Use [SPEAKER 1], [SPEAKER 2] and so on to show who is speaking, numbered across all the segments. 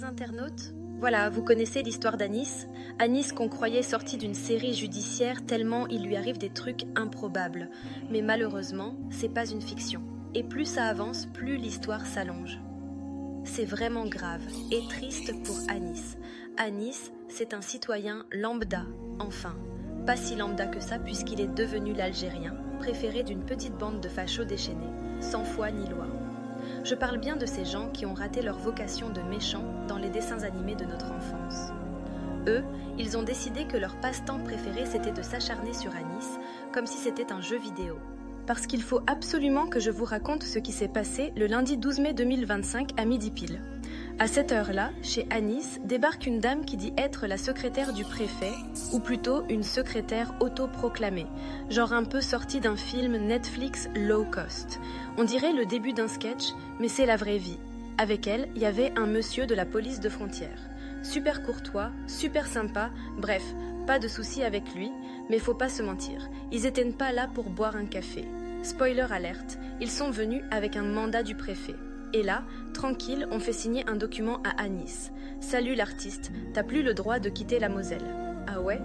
[SPEAKER 1] internautes, voilà, vous connaissez l'histoire d'Anis. Anis qu'on croyait sorti d'une série judiciaire tellement il lui arrive des trucs improbables. Mais malheureusement, c'est pas une fiction. Et plus ça avance, plus l'histoire s'allonge. C'est vraiment grave et triste pour Anis. Anis, c'est un citoyen lambda, enfin. Pas si lambda que ça puisqu'il est devenu l'Algérien, préféré d'une petite bande de fachos déchaînés, sans foi ni loi. Je parle bien de ces gens qui ont raté leur vocation de méchants dans les dessins animés de notre enfance. Eux, ils ont décidé que leur passe-temps préféré c'était de s'acharner sur Anis, comme si c'était un jeu vidéo. Parce qu'il faut absolument que je vous raconte ce qui s'est passé le lundi 12 mai 2025 à midi pile. À cette heure-là, chez Anis, débarque une dame qui dit être la secrétaire du préfet, ou plutôt une secrétaire autoproclamée, genre un peu sortie d'un film Netflix low cost. On dirait le début d'un sketch, mais c'est la vraie vie. Avec elle, il y avait un monsieur de la police de frontière. Super courtois, super sympa, bref, pas de soucis avec lui, mais faut pas se mentir, ils étaient pas là pour boire un café. Spoiler alerte, ils sont venus avec un mandat du préfet. Et là, tranquille, on fait signer un document à Anis. Salut l'artiste, t'as plus le droit de quitter la Moselle. Ah ouais?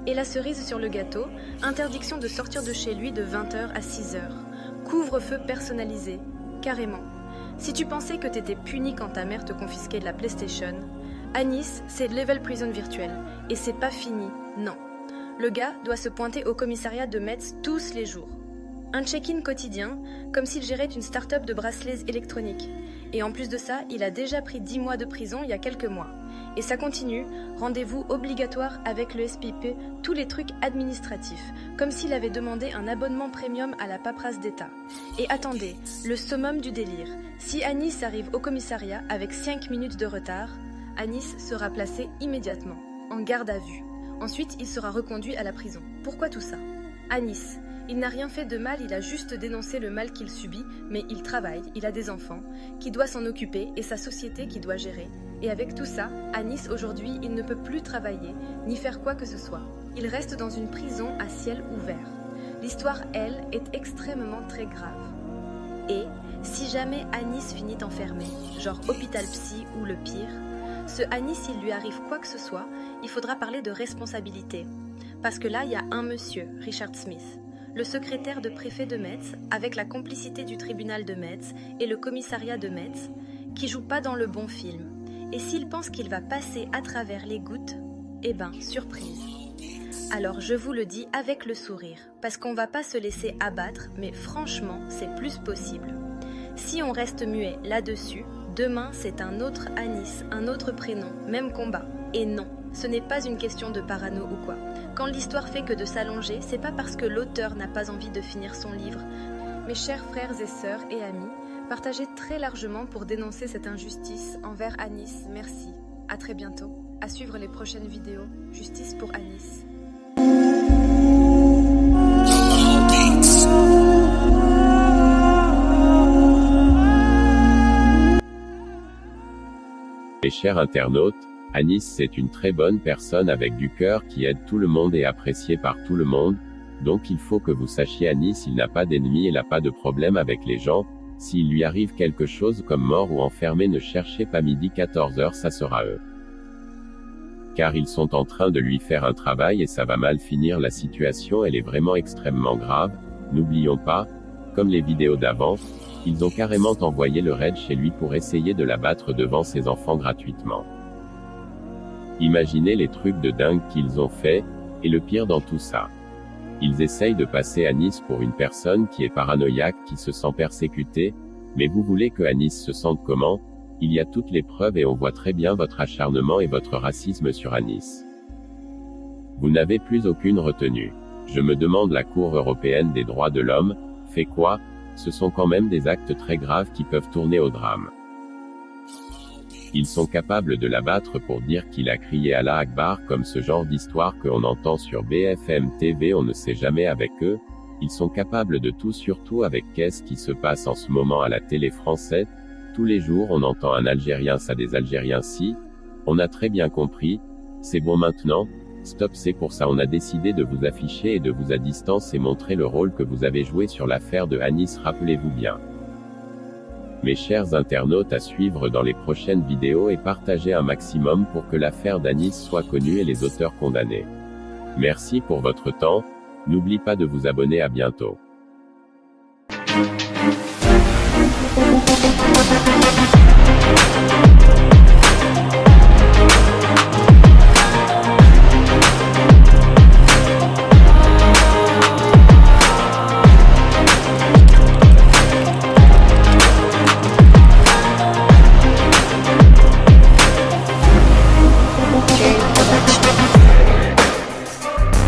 [SPEAKER 1] Et la cerise sur le gâteau, interdiction de sortir de chez lui de 20h à 6h. Couvre-feu personnalisé, carrément. Si tu pensais que t'étais puni quand ta mère te confisquait de la PlayStation, Anis, c'est level prison virtuel. Et c'est pas fini, non. Le gars doit se pointer au commissariat de Metz tous les jours. Un check-in quotidien, comme s'il gérait une start-up de bracelets électroniques. Et en plus de ça, il a déjà pris 10 mois de prison il y a quelques mois. Et ça continue, rendez-vous obligatoire avec le SPP, tous les trucs administratifs, comme s'il avait demandé un abonnement premium à la paperasse d'État. Et attendez, le summum du délire. Si Anis arrive au commissariat avec 5 minutes de retard, Anis sera placé immédiatement, en garde à vue. Ensuite, il sera reconduit à la prison. Pourquoi tout ça? Anis, il n'a rien fait de mal, il a juste dénoncé le mal qu'il subit, mais il travaille, il a des enfants, qui doit s'en occuper et sa société qui doit gérer. Et avec tout ça, Anis aujourd'hui, il ne peut plus travailler, ni faire quoi que ce soit. Il reste dans une prison à ciel ouvert. L'histoire, elle, est extrêmement très grave. Et, si jamais Anis finit enfermé, genre hôpital psy ou le pire, ce Anis, s'il lui arrive quoi que ce soit, il faudra parler de responsabilité. Parce que là, il y a un monsieur, Richard Smith, le secrétaire de préfet de Metz, avec la complicité du tribunal de Metz et le commissariat de Metz, qui joue pas dans le bon film. Et s'il pense qu'il va passer à travers les gouttes, eh ben, surprise. Alors je vous le dis avec le sourire, parce qu'on va pas se laisser abattre, mais franchement, c'est plus possible. Si on reste muet là-dessus, demain c'est un autre Anis, un autre prénom, même combat. Et non, ce n'est pas une question de parano ou quoi. Quand l'histoire fait que de s'allonger, c'est pas parce que l'auteur n'a pas envie de finir son livre. Mes chers frères et sœurs et amis, partagez très largement pour dénoncer cette injustice envers Anis. Merci. À très bientôt. À suivre les prochaines vidéos. Justice pour Anis.
[SPEAKER 2] Mes chers internautes, Anis c'est une très bonne personne avec du cœur qui aide tout le monde et apprécié par tout le monde, donc il faut que vous sachiez Anis il n'a pas d'ennemis et n'a pas de problème avec les gens, s'il lui arrive quelque chose comme mort ou enfermé ne cherchez pas midi 14h ça sera eux. Car ils sont en train de lui faire un travail et ça va mal finir la situation elle est vraiment extrêmement grave, n'oublions pas, comme les vidéos d'avant, ils ont carrément envoyé le raid chez lui pour essayer de l'abattre devant ses enfants gratuitement. Imaginez les trucs de dingue qu'ils ont fait, et le pire dans tout ça. Ils essayent de passer Anis pour une personne qui est paranoïaque, qui se sent persécutée, mais vous voulez que Anis se sente comment? Il y a toutes les preuves et on voit très bien votre acharnement et votre racisme sur Anis. Vous n'avez plus aucune retenue. Je me demande la Cour européenne des droits de l'homme, fait quoi? Ce sont quand même des actes très graves qui peuvent tourner au drame. Ils sont capables de l'abattre pour dire qu'il a crié Allah Akbar comme ce genre d'histoire que on entend sur BFM TV on ne sait jamais avec eux, ils sont capables de tout surtout avec qu'est-ce qui se passe en ce moment à la télé française, tous les jours on entend un Algérien ça des Algériens si, on a très bien compris, c'est bon maintenant, stop c'est pour ça on a décidé de vous afficher et de vous à distance et montrer le rôle que vous avez joué sur l'affaire de Anis rappelez-vous bien. Mes chers internautes, à suivre dans les prochaines vidéos et partagez un maximum pour que l'affaire d'Anis soit connue et les auteurs condamnés. Merci pour votre temps, n'oubliez pas de vous abonner, à bientôt.